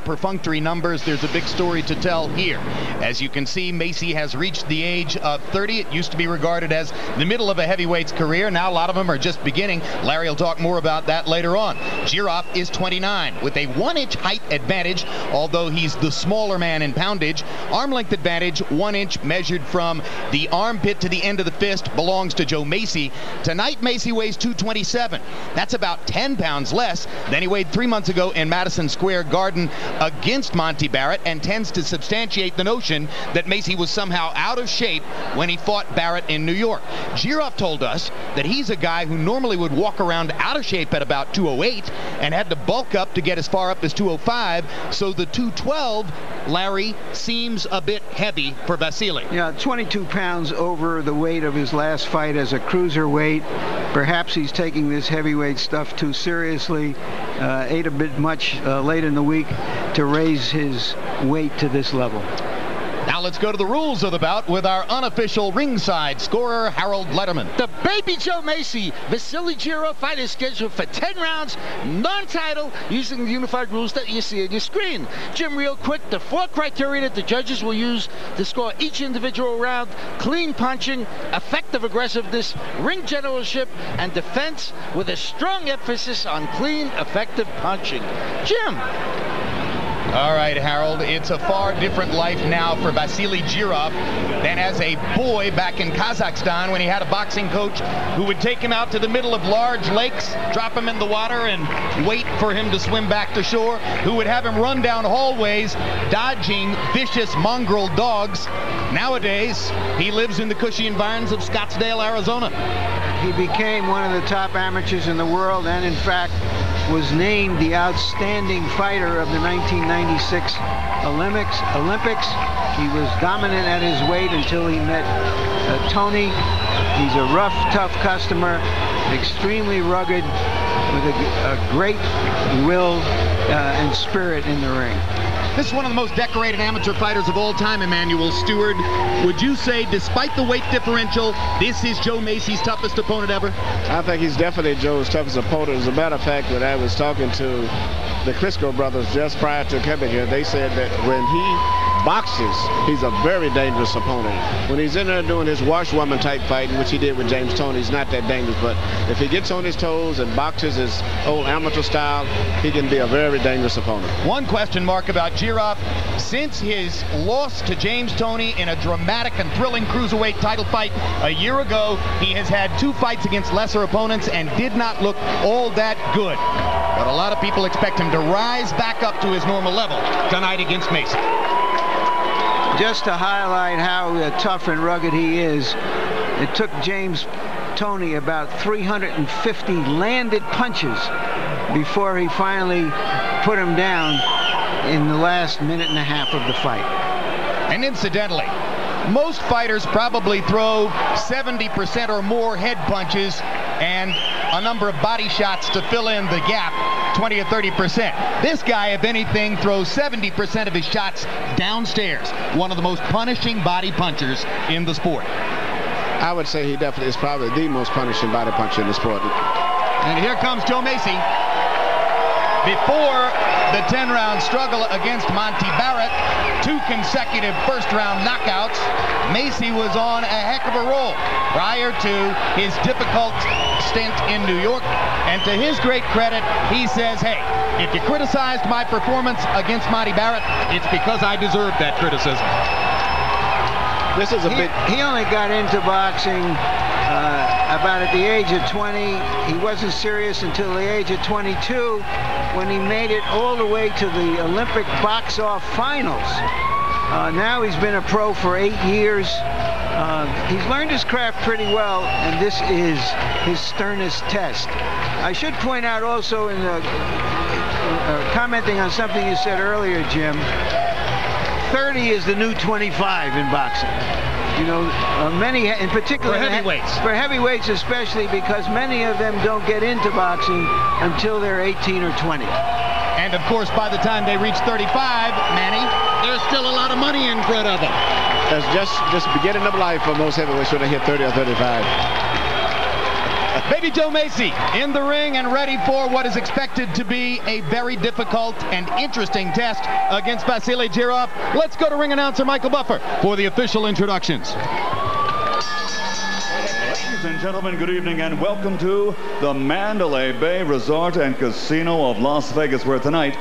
perfunctory numbers, there's a big story to tell here. As you can see, Macy has reached the age of 30. It used to be regarded as the middle of a heavyweight's career. Now a lot of them are just beginning. Larry will talk more about that later on. Jirov is 29 with a 1-inch height advantage, although he's the smaller man in poundage. Arm length advantage, 1 inch measured from the armpit to the end of the fist, belongs to Joe Macy. Tonight, Macy weighs 227. That's about 10 pounds less than he weighed 3 months ago in Madison Square Garden against Monty Barrett, and tends to substantiate the notion that Macy was somehow out of shape when he fought Barrett in New York. Jirov told us that he's a guy who normally would walk around out of shape at about 208 and had to bulk up to get as far up as 205, so the 212, Larry, seems a bit heavy for Vasily. Yeah, 22 pounds over the weight of his last fight as a cruiserweight. Perhaps he's taking this heavyweight stuff too seriously. Ate a bit much late in the week to raise his weight to this level. Now let's go to the rules of the bout with our unofficial ringside scorer, Harold Letterman. The Baby Joe Macy, Vasily Jirov fight is scheduled for 10 rounds, non-title, using the unified rules that you see on your screen. Jim, real quick, the 4 criteria that the judges will use to score each individual round: clean punching, effective aggressiveness, ring generalship, and defense, with a strong emphasis on clean, effective punching. Jim. All right, Harold, it's a far different life now for Vasily Jirov than as a boy back in Kazakhstan when he had a boxing coach who would take him out to the middle of large lakes, drop him in the water, and wait for him to swim back to shore, who would have him run down hallways dodging vicious mongrel dogs. Nowadays, he lives in the cushy environs of Scottsdale, Arizona. He became one of the top amateurs in the world, and in fact was named the outstanding fighter of the 1996 Olympics. He was dominant at his weight until he met Tony. He's a rough, tough customer, extremely rugged, with a great will and spirit in the ring. This is one of the most decorated amateur fighters of all time, Emanuel Stewart. Would you say, despite the weight differential, this is Joe Macy's toughest opponent ever? I think he's definitely Joe's toughest opponent. As a matter of fact, when I was talking to the Klitschko brothers just prior to coming here, they said that when he boxes, he's a very dangerous opponent. When he's in there doing his washwoman type fighting, which he did with James Toney, he's not that dangerous. But if he gets on his toes and boxes his old amateur style, he can be a very dangerous opponent. One question mark about Jirov: since his loss to James Toney in a dramatic and thrilling cruiserweight title fight a year ago, he has had 2 fights against lesser opponents and did not look all that good. But a lot of people expect him to rise back up to his normal level tonight against Macy. Just to highlight how tough and rugged he is, it took James Toney about 350 landed punches before he finally put him down in the last minute and a half of the fight. And incidentally, most fighters probably throw 70% or more head punches and a number of body shots to fill in the gap, 20 or 30%. This guy, if anything, throws 70% of his shots downstairs. One of the most punishing body punchers in the sport. I would say he definitely is probably the most punishing body puncher in the sport. And here comes Joe Macy. Before the 10-round struggle against Monty Barrett, 2 consecutive first-round knockouts, Macy was on a heck of a roll prior to his difficult stint in New York. And to his great credit, he says, hey, if you criticized my performance against Monty Barrett, it's because I deserved that criticism. This is he only got into boxing about at the age of 20. He wasn't serious until the age of 22, when he made it all the way to the Olympic box-off finals. Now he's been a pro for 8 years. He's learned his craft pretty well, and this is his sternest test. I should point out also, in the commenting on something you said earlier, Jim, 30 is the new 25 in boxing. You know, many, in particular, for heavyweights especially, because many of them don't get into boxing until they're 18 or 20. And of course, by the time they reach 35, Manny, there's still a lot of money in front of them. That's just beginning of life for most heavyweights when they hit 30 or 35. Baby Davy Joe Macy in the ring and ready for what is expected to be a very difficult and interesting test against Vasily Jirov. Let's go to ring announcer Michael Buffer for the official introductions. Ladies and gentlemen, good evening and welcome to the Mandalay Bay Resort and Casino of Las Vegas, where tonight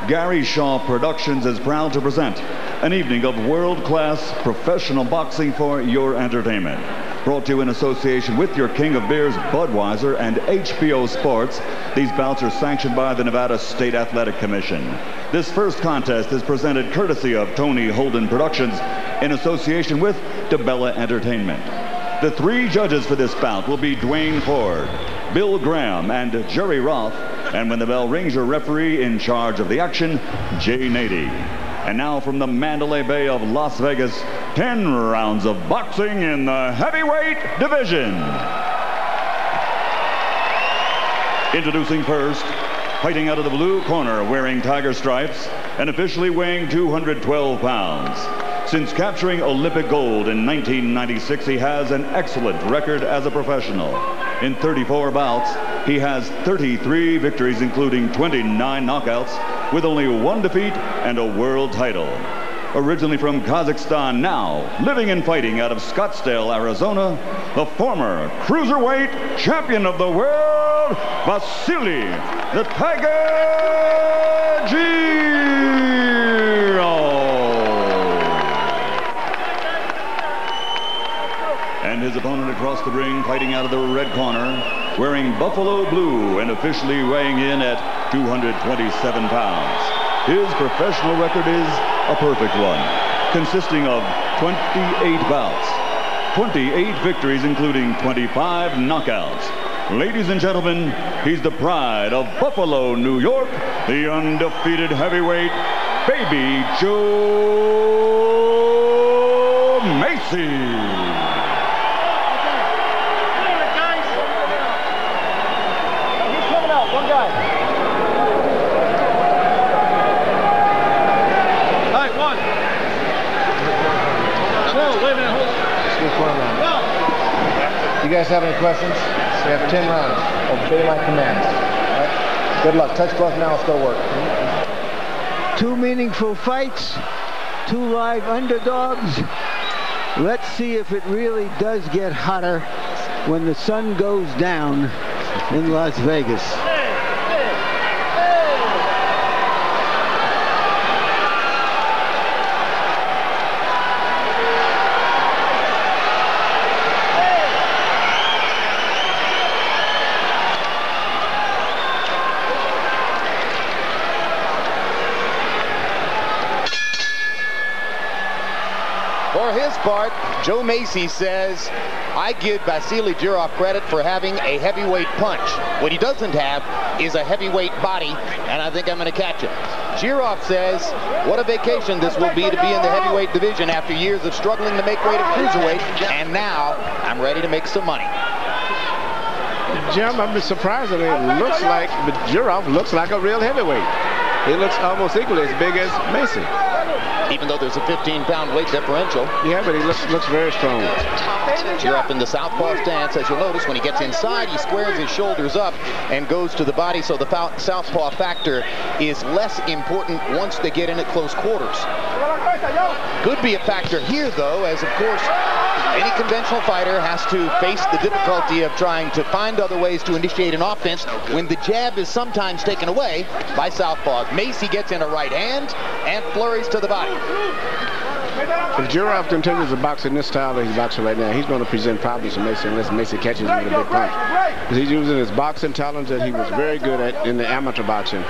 Gary Shaw Productions is proud to present an evening of world-class professional boxing for your entertainment. Brought to you in association with your king of beers, Budweiser, and HBO Sports. These bouts are sanctioned by the Nevada State Athletic Commission. This first contest is presented courtesy of Tony Holden Productions in association with DeBella Entertainment. The three judges for this bout will be Dwayne Ford, Bill Graham, and Jerry Roth. And when the bell rings, your referee in charge of the action, Jay Nady. And now from the Mandalay Bay of Las Vegas, 10 rounds of boxing in the heavyweight division. Introducing first, fighting out of the blue corner, wearing tiger stripes and officially weighing 212 pounds. Since capturing Olympic gold in 1996, he has an excellent record as a professional. In 34 bouts, he has 33 victories, including 29 knockouts, with only one defeat and a world title. Originally from Kazakhstan, now living and fighting out of Scottsdale, Arizona, the former cruiserweight champion of the world, Vasily the Tiger Jirov. And his opponent across the ring, fighting out of the red corner, wearing buffalo blue and officially weighing in at 227 pounds. His professional record is a perfect one, consisting of 28 bouts, 28 victories, including 25 knockouts. Ladies and gentlemen, he's the pride of Buffalo, New York, the undefeated heavyweight, Baby Joe Macy. One guy. All right, one. No, wait a minute, hold on. Let's do 4 rounds. No. You guys have any questions? We have 10 rounds. Obey my commands. All right? Good luck. Touch gloves now. Let's go to work. Two meaningful fights, two live underdogs. Let's see if it really does get hotter when the sun goes down in Las Vegas. For his part, Joe Macy says, I give Vasily Jirov credit for having a heavyweight punch. What he doesn't have is a heavyweight body, and I think I'm going to catch it. Jirov says, what a vacation this will be to be in the heavyweight division after years of struggling to make weight at cruiserweight, and now I'm ready to make some money. Jim, I'm surprised that it looks like, but Jirov looks like a real heavyweight. He looks almost equally as big as Macy. Even though there's a 15-pound weight differential. Yeah, but he looks very strong. Jirov in the southpaw stance, as you'll notice, when he gets inside, he squares his shoulders up and goes to the body, so the southpaw factor is less important once they get in at close quarters. Could be a factor here, though, as, of course, any conventional fighter has to face the difficulty of trying to find other ways to initiate an offense when the jab is sometimes taken away by southpaws. Macy gets in a right hand and flurries to the body. If Jirov continues to box in this style that he's boxing right now, he's going to present problems to Macy unless Macy catches him with a big punch. Because he's using his boxing talents that he was very good at in the amateur boxing.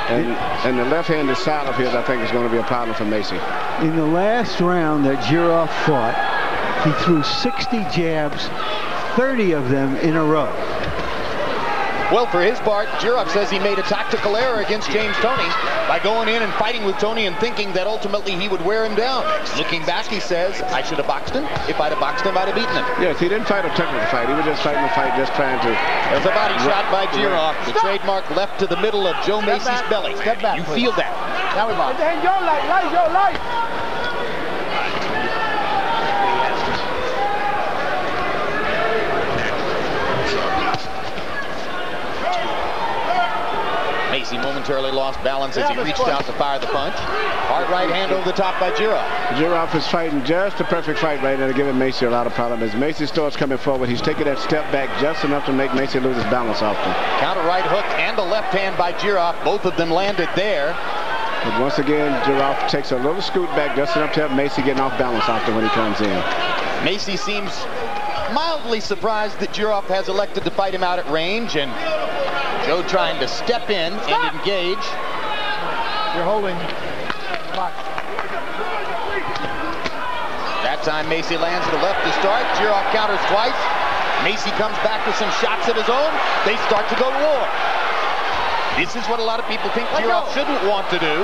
And the left-handed style of his, I think, is going to be a problem for Macy. In the last round that Jirov fought, he threw 60 jabs, 30 of them in a row. Well, for his part, Jirov says he made a tactical error against James Toney by going in and fighting with Toney and thinking that ultimately he would wear him down. Looking back, he says, I should have boxed him. If I'd have boxed him, I'd have beaten him. Yes, he didn't fight a technical fight. He was just fighting a fight, just trying to... There's a body shot by Jirov. The trademark left to the middle of Joe Macy's belly. Step back, You please. feel that. Now we box. Your light. Macy momentarily lost balance as he reached out to fire the punch. Hard right hand over the top by Jiroff. Jiroff is fighting just the perfect fight right now to giving Macy a lot of problems. As Macy starts coming forward, he's taking that step back just enough to make Macy lose his balance often. Counter right hook and a left hand by Jiroff. Both of them landed there. But once again, Jiroff takes a little scoot back just enough to have Macy getting off balance often when he comes in. Macy seems mildly surprised that Jiroff has elected to fight him out at range, and Joe trying to step in and engage. You're holding. That time Macy lands the left to start. Jiroff counters twice. Macy comes back with some shots of his own. They start to go to war. This is what a lot of people think Jiroff shouldn't want to do.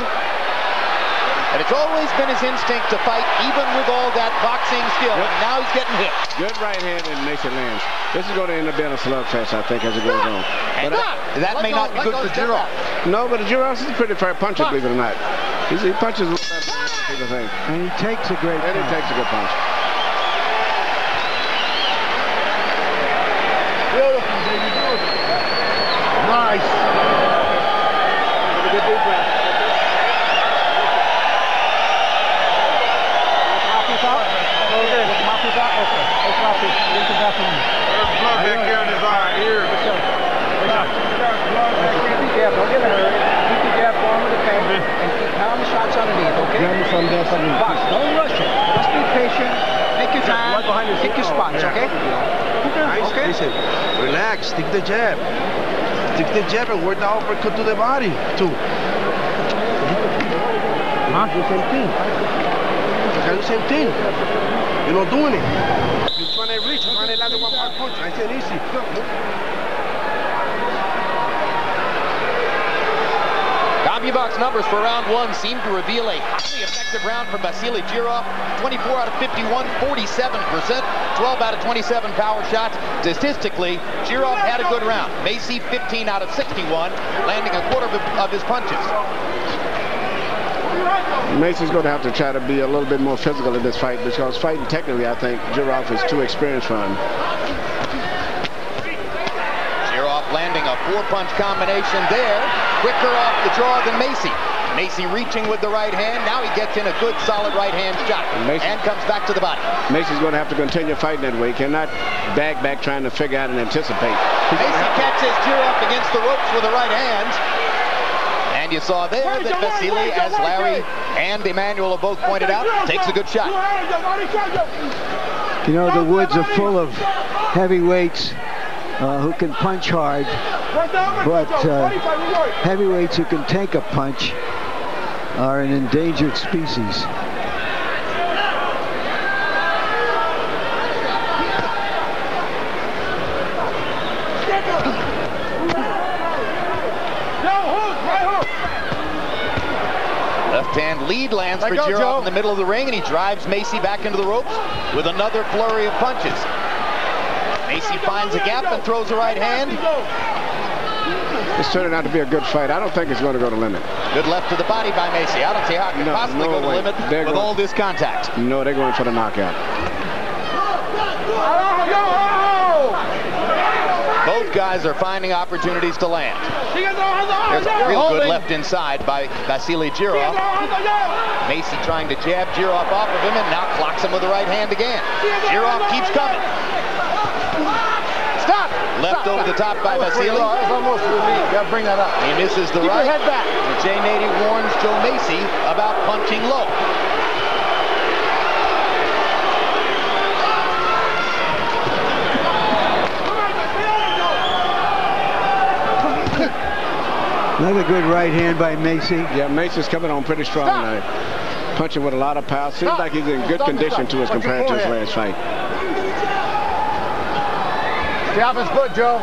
And it's always been his instinct to fight even with all that boxing skill. And now he's getting hit. Good right hand and Macy lands. This is going to end up being a slugfest, I think, as it goes on. And that may not be good for Jiroff. No, but Jiroff is a pretty fair puncher, believe it or not. He punches a little better than people think. And he takes a great punch. And he takes a good punch. Beautiful, baby, beautiful. Nice. Good deep breath. Back here in his eye, here. Don't get in a hurry. Keep the jab going with the pain and keep pounding shots underneath, okay? Box, don't rush it. Just be patient. Take your time. Pick your spots, okay? Okay? Listen, relax. Stick the jab. Stick the jab and work the uppercut to the body, too. Huh? Do the same thing. Do the same thing. You're not doing it. You're trying to reach, trying to land one hard punch. Nice and easy. CompuBox numbers for round one seem to reveal a highly effective round from Vasily Jiroff. 24 out of 51, 47%, 12 out of 27 power shots. Statistically, Jiroff had a good round. Macy 15 out of 61, landing a quarter of his punches. Macy's going to have to try to be a little bit more physical in this fight because fighting technically, I think Jiroff is too experienced for him. Jiroff landing a four-punch combination there. Quicker off the draw than Macy. Macy reaching with the right hand. Now he gets in a good, solid right hand shot and comes back to the body. Macy's going to have to continue fighting that way. He cannot back trying to figure out and anticipate. Macy catches Jiroff against the ropes with the right hand. And you saw there that Vasily, as Larry and Emmanuel have both pointed out, takes a good shot. You know, the woods are full of heavyweights who can punch hard, but heavyweights who can take a punch are an endangered species. Left-hand lead lands for Jiroff in the middle of the ring, and he drives Macy back into the ropes with another flurry of punches. Macy finds a gap and throws a right hand. It's turning out to be a good fight. I don't think it's going to go to limit. Good left to the body by Macy. I don't see how it can possibly go to limit with all this contact. No, they're going for the knockout. Both guys are finding opportunities to land. There's a real good left inside by Vasily Jiroff. Macy trying to jab Jiroff off of him and now clocks him with the right hand again. Jiroff keeps coming. Stop! Left over the top by Vasily. That's almost relief. You got to bring that up. He misses the right. Keep your head back. Jay Nady warns Joe Macy about punching low. Another good right hand by Macy. Yeah, Macy's coming on pretty strong tonight. Punching with a lot of power. Seems like he's in good condition to us compared to his last fight. Stay off his foot, Joe.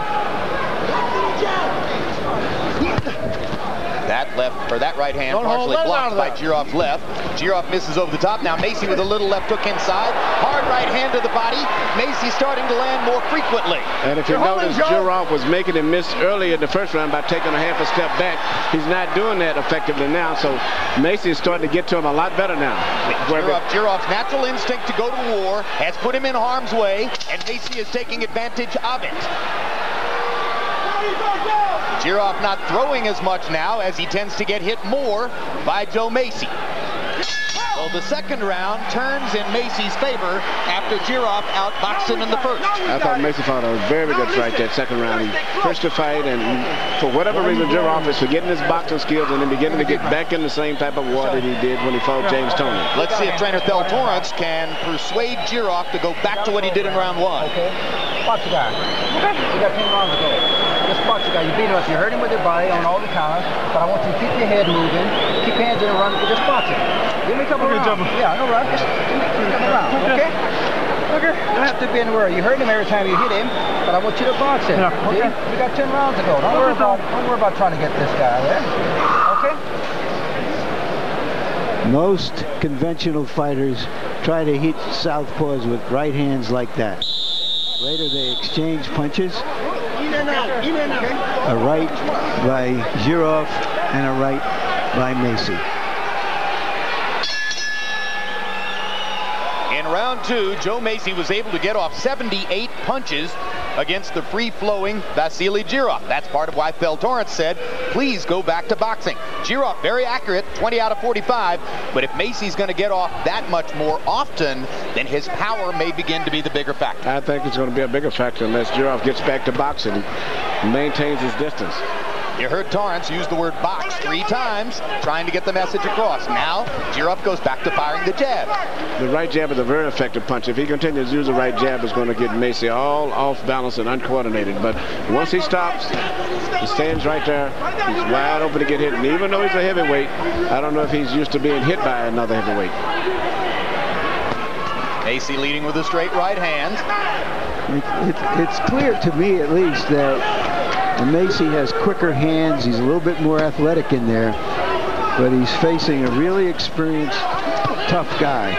That right hand partially blocked by Jiroff's left. Jiroff misses over the top. Now Macy with a little left hook inside. Hard right hand to the body. Macy starting to land more frequently. And if you notice, Jiroff was making him miss earlier in the first round by taking a half a step back. He's not doing that effectively now, so Macy is starting to get to him a lot better now. Jiroff's natural instinct to go to war has put him in harm's way, and Macy is taking advantage of it. Giroff not throwing as much now as he tends to get hit more by Joe Macy. So the second round turns in Macy's favor after Giroff outboxed him in the first. I thought Macy fought a very good fight that second round. He pushed the fight, and for whatever reason, Giroff is forgetting his boxing skills and then beginning to get back in the same type of war that he did when he fought James Toney. Let's see if trainer Thel Torrance can persuade Giroff to go back to what he did in round one. Okay. Box the guy. Okay. You got 10 rounds to go. Just box the guy. You beat him up. You hurt him with your body on all the counters, but I want you to keep your head moving, keep your hands in and run, just box him. Give me a couple rounds. Yeah, no rush. Just give me a couple rounds, okay? Okay. You don't have to be anywhere. You hurt him every time you hit him, but I want you to box him. Yeah, okay. See? We got 10 rounds to go. Don't worry about trying to get this guy there. Okay? Most conventional fighters try to hit southpaws with right hands like that. Later they exchange punches. A right by Giroff and a right by Macy. In round two, Joe Macy was able to get off 78 punches against the free-flowing Vasily Giroff. That's part of why Thel Torrance said, please go back to boxing. Giroff, very accurate, 20 out of 45, but if Macy's going to get off that much more often, then his power may begin to be the bigger factor. I think it's going to be a bigger factor unless Giroff gets back to boxing and maintains his distance. You heard Torrance use the word box 3 times, trying to get the message across. Now, Giroff goes back to firing the jab. The right jab is a very effective punch. If he continues to use the right jab, it's going to get Macy all off balance and uncoordinated. But once he stops, he stands right there. He's wide open to get hit. And even though he's a heavyweight, I don't know if he's used to being hit by another heavyweight. Macy leading with a straight right hand. It's clear to me, at least, that Macy has quicker hands. He's a little bit more athletic in there, but he's facing a really experienced, tough guy.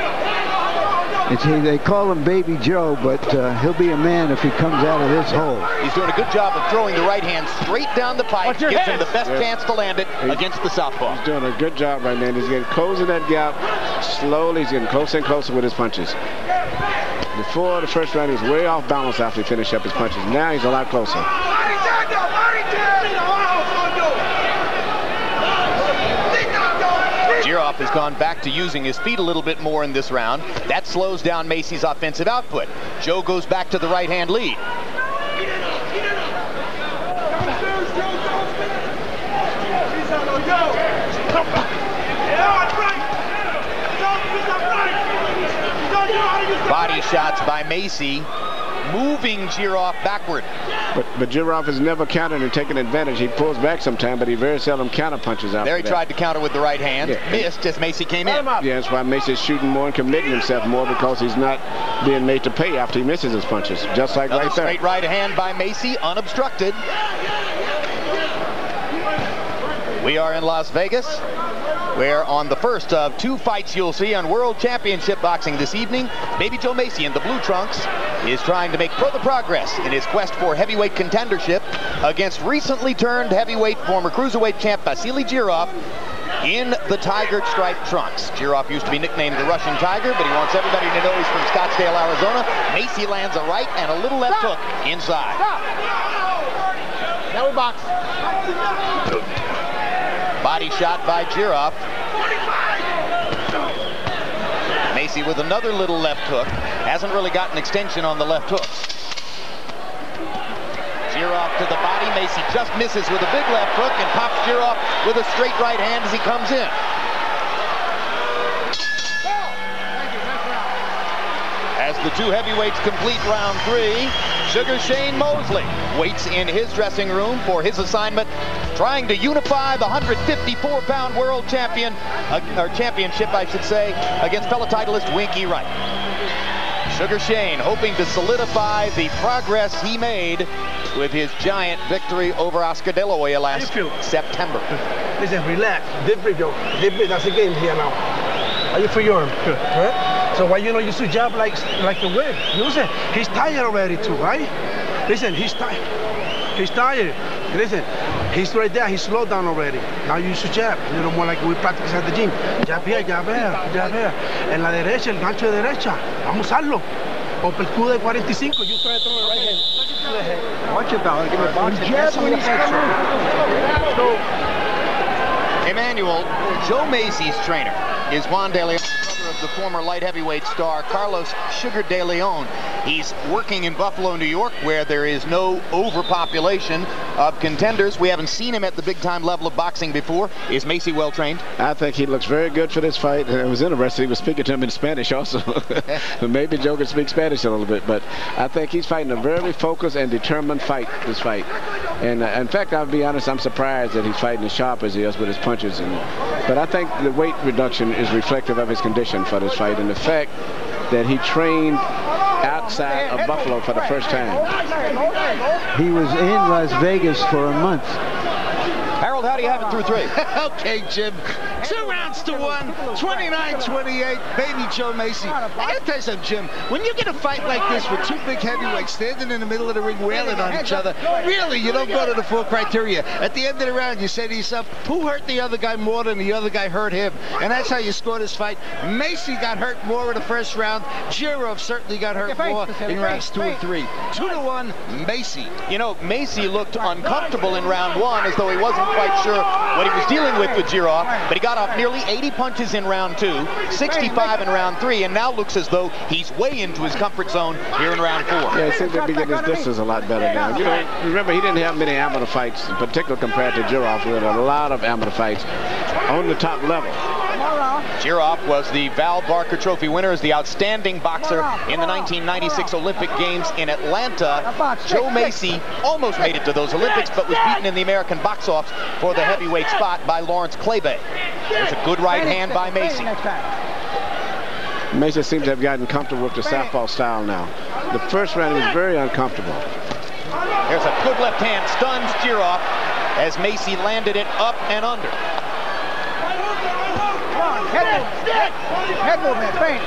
They call him Baby Joe, but he'll be a man if he comes out of this hole. He's doing a good job of throwing the right hand straight down the pipe. Gives him the best chance to land it against the southpaw. He's doing a good job right now. He's getting closing that gap slowly. He's getting closer and closer with his punches. Before the first round, he was way off balance after he finished up his punches. Now he's a lot closer. Giroff has gone back to using his feet a little bit more in this round. That slows down Macy's offensive output. Joe goes back to the right-hand lead. Body shots by Macy, moving Giroff backward. But Giroff has never countered and taken advantage. He pulls back sometime, but he very seldom counter punches out. There he tried to counter with the right hand. Yeah. Missed as Macy came in. Yeah, that's why Macy's shooting more and committing himself more, because he's not being made to pay after he misses his punches. Just like another right there. Straight right hand by Macy, unobstructed. We are in Las Vegas, where on the first of 2 fights you'll see on World Championship Boxing this evening, Baby Joe Macy in the blue trunks is trying to make further progress in his quest for heavyweight contendership against recently turned heavyweight former cruiserweight champ Vasily Giroff in the tiger striped trunks. Giroff used to be nicknamed the Russian Tiger, but he wants everybody to know he's from Scottsdale, Arizona. Macy lands a right and a little left hook inside. Now we box. Body shot by Giroff. Macy with another little left hook. Hasn't really gotten extension on the left hook. Giroff to the body. Macy just misses with a big left hook and pops Giroff with a straight right hand as he comes in. As the 2 heavyweights complete round 3, Sugar Shane Mosley waits in his dressing room for his assignment, trying to unify the 154-pound world champion, or championship, I should say, against fellow titleist Winky Wright. Sugar Shane hoping to solidify the progress he made with his giant victory over Oscar De La Hoya last September. Listen, relax. Deep breath, Joe. Deep breath. That's the game here now. Are you for your arm? Good. Right? So why you know you should jab like the whip? Use it. He's tired already too, right? Listen, he's tired. He's tired. Listen, he's right there. He's slowed down already. Now you should jab. A little more like we practice at the gym. Jab here, jab here, jab here. En la derecha, el gancho de derecha. Vamos a usarlo. Uppercut de 45, you try to throw it right hand. To the head. Watch it, Ballard. Give me a box. Jab when he's coming. So, Emmanuel, Joe Macy's trainer is Juan De Leon, brother of the former light heavyweight star Carlos Sugar De Leon. He's working in Buffalo, New York, where there is no overpopulation of contenders. We haven't seen him at the big-time level of boxing before. Is Macy well trained? I think he looks very good for this fight. It was interesting. He was speaking to him in Spanish also. Maybe Joe can speak Spanish a little bit, but I think he's fighting a very focused and determined fight, this fight. And in fact, I'll be honest, I'm surprised that he's fighting as sharp as he is with his punches. But I think the weight reduction is reflective of his condition for this fight, and the fact that he trained outside of Buffalo for the first time. He was in Las Vegas for a month. Harold, how do you have it through 3? Okay, Jim. 2 rounds to 1, 29-28, baby Joe Macy. I gotta tell you something, Jim. When you get a fight like this with 2 big heavyweights standing in the middle of the ring wailing on each other, really, you don't go to the 4 criteria. At the end of the round, you say to yourself, who hurt the other guy more than the other guy hurt him? And that's how you score this fight. Macy got hurt more in the first round. Jirov certainly got hurt more in rounds 2 and 3. 2-1, Macy. You know, Macy looked uncomfortable in round 1, as though he wasn't quite sure what he was dealing with Jirov, but he got off nearly 80 punches in round 2, 65 in round 3, and now looks as though he's way into his comfort zone here in round 4. Yeah, he seems to be getting his distance a lot better now. You know, remember, he didn't have many amateur fights, in particular compared to Jirov, who had a lot of amateur fights on the top level. Jirov was the Val Barker Trophy winner as the outstanding boxer in the 1996 Olympic Games in Atlanta. Joe Macy almost made it to those Olympics, but was beaten in the American box-offs for the heavyweight spot by Lawrence Claybay. There's a good right hand by Macy. Macy seems to have gotten comfortable with the southpaw style now. The first round he was very uncomfortable. There's a good left hand, stuns Jirov as Macy landed it up and under. Head movement, feint.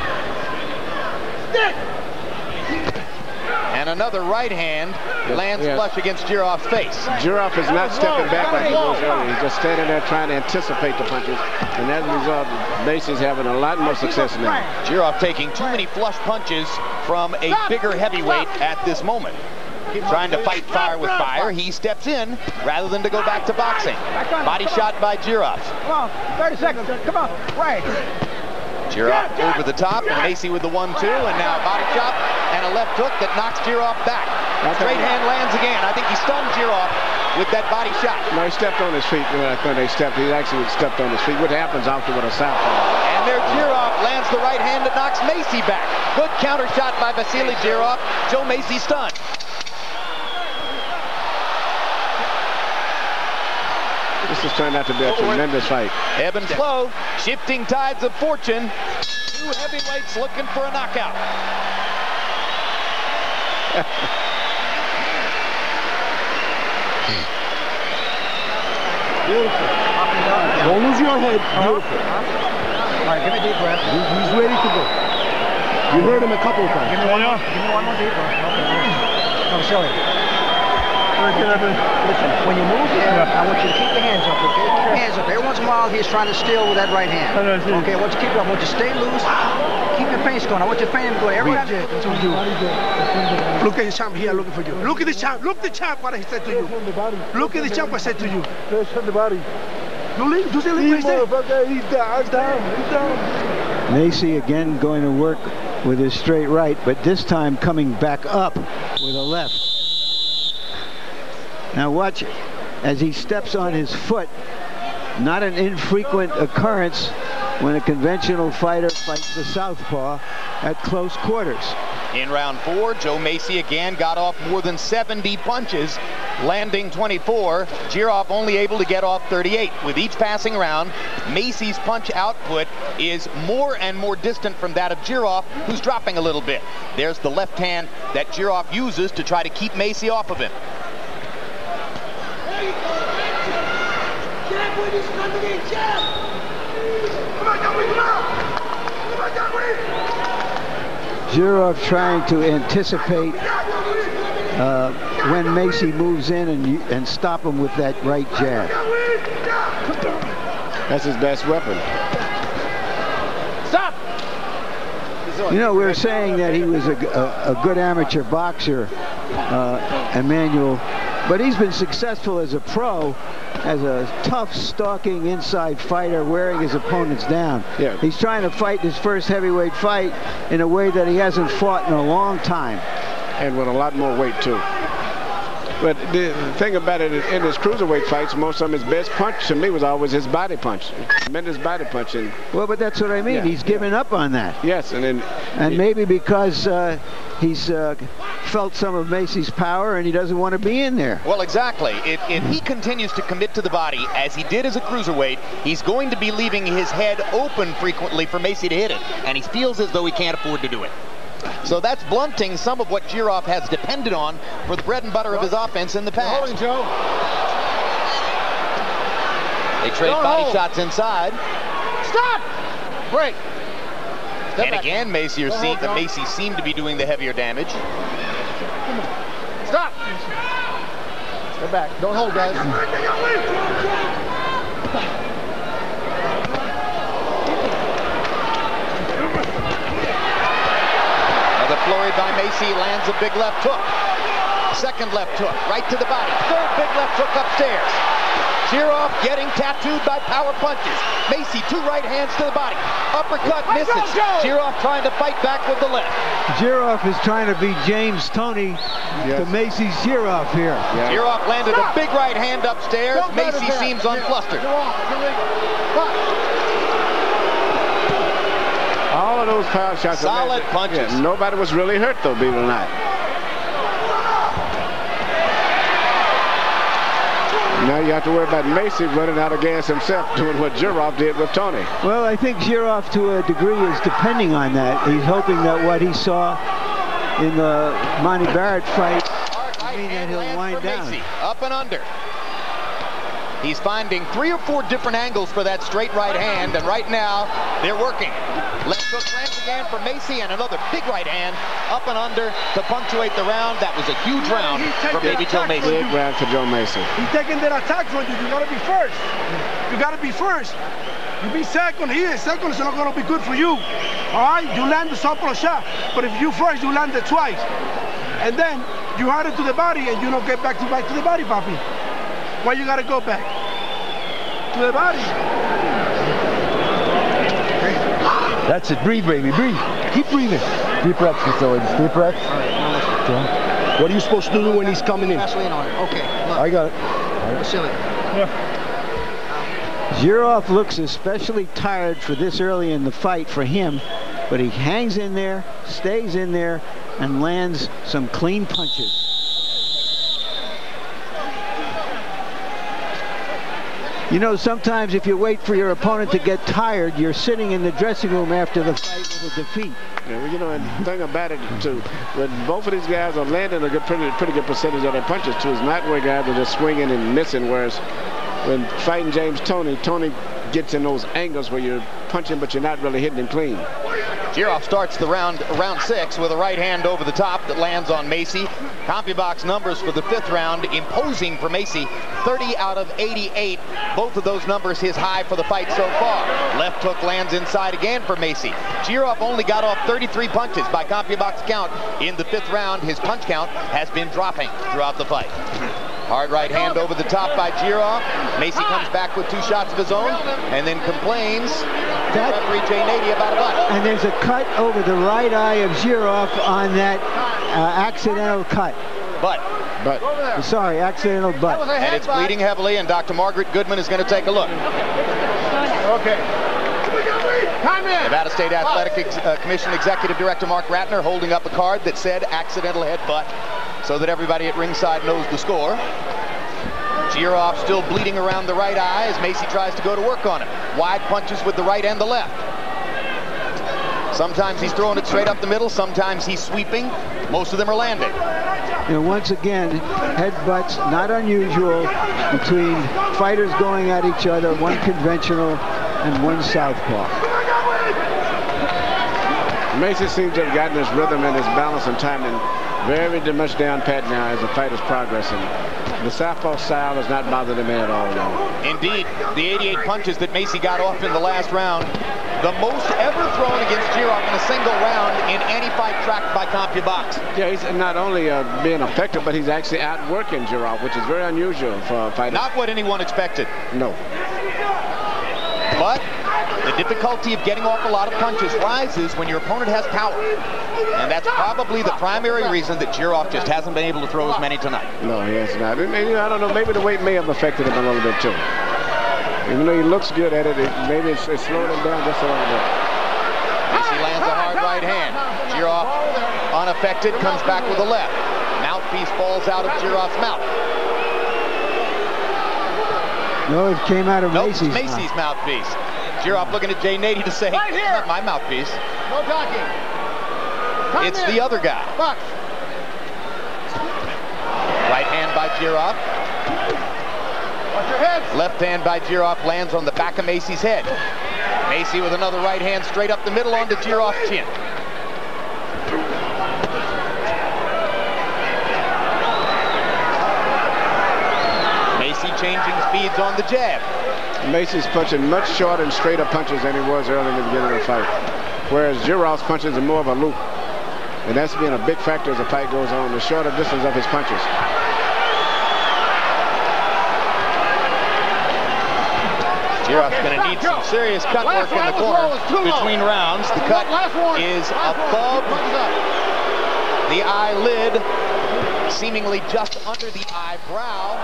And another right hand lands flush against Jirov's face. Jirov is not stepping back like he was earlier. He's just standing there trying to anticipate the punches. And as a result, Macy's having a lot more success now. Jirov taking too many flush punches from a bigger heavyweight at this moment. Trying to fight fire with fire, he steps in rather than to go back to boxing. Body shot by Jirov. Come on, 30 seconds. Come on, right. Jirov over the top, and Macy with the 1-2, and now a body shot and a left hook that knocks Jirov back. Straight hand lands again. I think he stunned Jirov with that body shot. No, he stepped on his feet. When they stepped, he actually stepped on his feet. What happens often with a southpaw? And there Jirov lands the right hand that knocks Macy back. Good counter shot by Vasily Jirov. Joe Macy stunned. This has turned out to be a tremendous fight. Ebb and flow, shifting tides of fortune. 2 heavyweights looking for a knockout. Beautiful. Don't lose your head. Beautiful. All right, give me a deep breath. He's ready to go. You heard him a couple of times. Give me one more deep breath. Okay. I'll show you. Listen, when you move here, I want you to keep your hands up, okay? Keep your hands up. Every once in a while, he's trying to steal with that right hand. Okay, I want you to keep it up. I want you to stay loose. Keep your feints going. I want your feint going. Every time. Look at the champ here looking for you. Look at the champ. Look at the champ, what I said to you. Look at the champ, what I said to you. On the body. You leave. You say leave. He's down. He's down. Macy again going to work with his straight right, but this time coming back up with a left. Now watch as he steps on his foot. Not an infrequent occurrence when a conventional fighter fights the southpaw at close quarters. In round 4, Joe Macy again got off more than 70 punches, landing 24. Jirov only able to get off 38. With each passing round, Macy's punch output is more and more distant from that of Jirov, who's dropping a little bit. There's the left hand that Jirov uses to try to keep Macy off of him. Jirov trying to anticipate when Macy moves in and stop him with that right jab. That's his best weapon. Stop! You know, we were saying that he was a good amateur boxer, Emmanuel, but he's been successful as a pro, as a tough, stalking inside fighter, wearing his opponents down. Yeah. He's trying to fight his first heavyweight fight in a way that he hasn't fought in a long time. And with a lot more weight, too. But the thing about it, in his cruiserweight fights, most of his best punch to me was always his body punch. Tremendous body punch. And well, but that's what I mean. Yeah. He's given up on that. yes, and Maybe because he's felt some of Macy's power and he doesn't want to be in there. Well, exactly. If he continues to commit to the body, as he did as a cruiserweight, he's going to be leaving his head open frequently for Macy to hit it. And he feels as though he can't afford to do it. So that's blunting some of what Jirov has depended on for the bread and butter of his offense in the past. Holding, Joe. They trade body shots inside. Stop! Break. Step And back. again, Macy seemed to be doing the heavier damage. Stop! Step back. Don't hold, guys. Another flurry by Macy, lands a big left hook. Second left hook, right to the body. Third big left hook upstairs. Jirov getting tattooed by power punches. Macy, 2 right hands to the body. Uppercut misses. Jirov trying to fight back with the left. Jirov is trying to be James Toney to Macy's Jirov here. yeah. Jirov landed a big right hand upstairs. Macy seems unflustered. all of those power shots. Solid punches. Yeah, nobody was really hurt, though, believe it or not. Now you have to worry about Macy running out of gas himself, doing what Jirov did with Toney. Well, I think Jirov, to a degree, is depending on that. He's hoping that what he saw in the Monty Barrett fight mean that he'll wind down. Macy, up and under. He's finding 3 or 4 different angles for that straight right hand, and right now they're working. Left hook lands again for Macy, and another big right hand up and under to punctuate the round. That was a huge round for Baby Joe Macy. Big round for Joe Macy. He's taking that attack from you. You gotta be first. You gotta be first. You be second here. Second is not gonna be good for you. All right? You land the sample shot, but if you first, you land it twice, and then you hard it to the body, and you don't get back to the body, Papi. Why you gotta go back to the body? That's it. Breathe, baby. Breathe. Keep breathing. Deep breaths, Vasily. Deep breaths. Okay. What are you supposed to do when he's coming in? Vaseline on it. Okay. Look. I got it. Vasily. Jirov looks especially tired for this early in the fight for him, but he hangs in there, stays in there, and lands some clean punches. You know, sometimes if you wait for your opponent to get tired, you're sitting in the dressing room after the fight with a defeat. Yeah, well, you know, and the thing about it, too, when both of these guys are landing a good, pretty good percentage of their punches, too, it's not where guys are just swinging and missing, whereas when fighting James Toney, Toney gets in those angles where you're punching, but you're not really hitting him clean. Jirov starts the round 6 with a right hand over the top that lands on Macy. CompuBox numbers for the 5th round imposing for Macy, 30 out of 88. Both of those numbers his high for the fight so far. Left hook lands inside again for Macy. Jirov only got off 33 punches by CompuBox count in the 5th round. His punch count has been dropping throughout the fight. Hard right hand over the top by Jirov. Macy comes back with 2 shots of his own and then complains to referee Jay Nady about a butt. And there's a cut over the right eye of Jirov on that accidental cut. But Sorry, accidental butt. and it's bleeding heavily, and Dr. Margaret Goodman is going to take a look. Okay. Time in. Nevada State Athletic Commission Executive Director Mark Ratner holding up a card that said accidental headbutt so that everybody at ringside knows the score. Jirov still bleeding around the right eye as Macy tries to go to work on it. Wide punches with the right and the left. Sometimes he's throwing it straight up the middle, sometimes he's sweeping. Most of them are landing. You know, once again, headbutts, not unusual between fighters going at each other, one conventional and one southpaw. Macy seems to have gotten his rhythm and his balance and timing very much down pat now as the fight is progressing. The southpaw style has not bothered him at all, though. Indeed, the 88 punches that Macy got off in the last round the most ever thrown against Jirov in a single round in any fight tracked by CompuBox. Yeah, he's not only being effective, but he's actually outworking Jirov, which is very unusual for a fighter. Not what anyone expected. No. But the difficulty of getting off a lot of punches rises when your opponent has power. And that's probably the primary reason that Jirov just hasn't been able to throw as many tonight. No, he has not. And, I don't know, maybe the weight may have affected him a little bit, too. Even though he looks good at it, maybe it's slowed him down just a little bit. Macy lands a hard right hand. Jirov, unaffected, comes back with a left. Mouthpiece falls out of Jirov's mouth. No, it came out of Macy's mouthpiece. Jirov looking at Jay Nady to say, right here. Not my mouthpiece. No talking. It's the other guy. Box. Right hand by Jirov. Watch your head. Left hand by Jirov lands on the back of Macy's head. Macy with another right hand straight up the middle onto Jirov's chin. Macy changing speeds on the jab. Macy's punching much shorter and straighter punches than he was early in the beginning of the fight. Whereas Jirov's punches are more of a loop. And that's been a big factor as the fight goes on, the shorter distance of his punches. Jirov's going to need some serious cut work in the corner between rounds. The cut is above the eyelid, seemingly just under the eyebrow,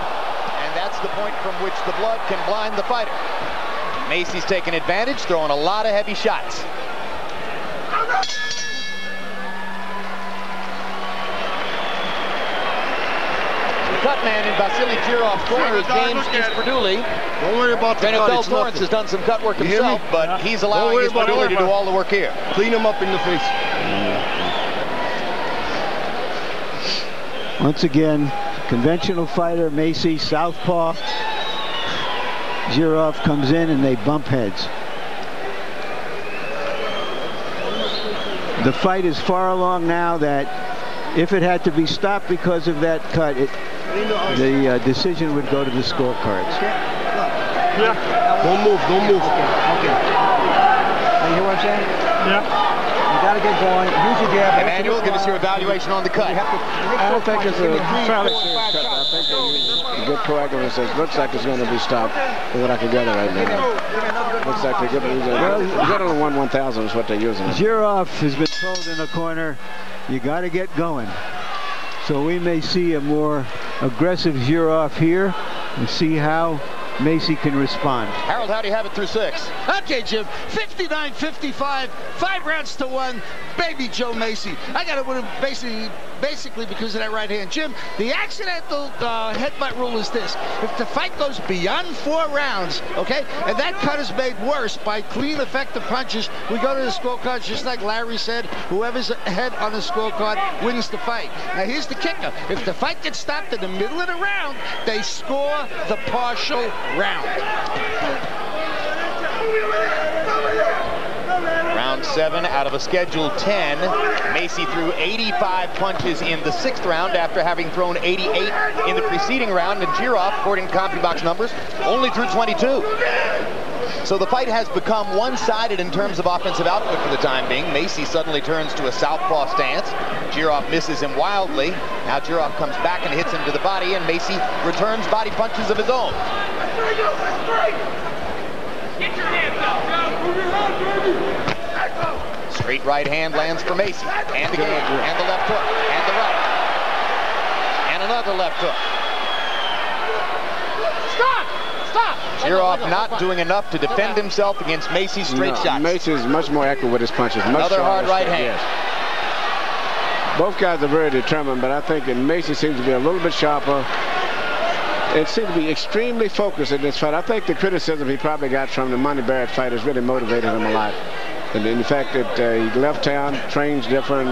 and that's the point from which the blood can blind the fighter. Macy's taking advantage, throwing a lot of heavy shots. Cut man in Vasily Jirov's corner is James Ispaduli. Don't worry about the cut. Daniel Torrance has done some cut work himself, but he's allowing Ispaduli to do all the work here. Clean him up in the face. Once again, conventional fighter, Macy, southpaw. Jirov comes in and they bump heads. The fight is far along now that if it had to be stopped because of that cut, the decision would go to the scorecards. Yeah. Don't move. Don't move. Okay. You hear what I'm saying? Yeah. You got to get going. Use your jab. Emmanuel, give us your evaluation on the cut. I don't think it's a fairly serious cut. I think a good coagulation says looks like it's going to be stopped with what I can gather right now. Looks like they're good. Good on 1/1000 is what they're using. Jirov has been told in the corner, you got to get going. So we may see a more aggressive Jirov here and see how Macy can respond. Harold, how do you have it through 6? Okay, Jim. 59-55, 5 rounds to 1. Baby Joe Macy. I got to win him basically because of that right hand. Jim, the accidental headbutt rule is this. If the fight goes beyond 4 rounds, okay, and that cut is made worse by clean, effective punches, we go to the scorecards, just like Larry said. Whoever's ahead on the scorecard wins the fight. Now, here's the kicker. If the fight gets stopped in the middle of the round, they score the partial round. Round 7 out of a scheduled 10. Macy threw 85 punches in the 6th round after having thrown 88 in the preceding round, and Jirov, according to CompuBox numbers, only threw 22. So the fight has become one-sided in terms of offensive output for the time being. Macy suddenly turns to a southpaw stance. Jirov misses him wildly. Now Jirov comes back and hits him to the body, and Macy returns body punches of his own. Get your hands up, Straight right hand lands for Macy. And again, and the left hook, and the right. And another left hook. Stop! Stop! Jirov not doing enough to defend himself against Macy's straight shots. Macy is much more accurate with his punches. Another hard right hand. Yes. Both guys are very determined, but I think that Macy seems to be a little bit sharper. It seemed to be extremely focused in this fight. I think the criticism he probably got from the Money Barrett fight has really motivated him a lot. And in the fact that he left town, trains different,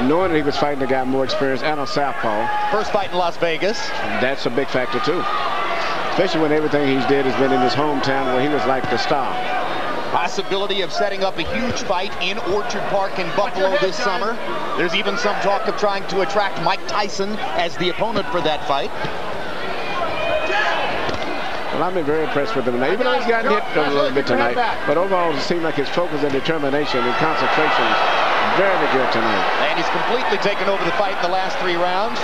knowing that he was fighting a guy more experienced and a southpaw. First fight in Las Vegas. That's a big factor too. Especially when everything he's did has been in his hometown where he was like the star. Possibility of setting up a huge fight in Orchard Park in Buffalo this summer. There's even some talk of trying to attract Mike Tyson as the opponent for that fight. And I've been very impressed with him tonight, even though he's gotten hit a little bit tonight. But overall, it seems like his focus and determination and concentration is very good tonight. And he's completely taken over the fight in the last 3 rounds.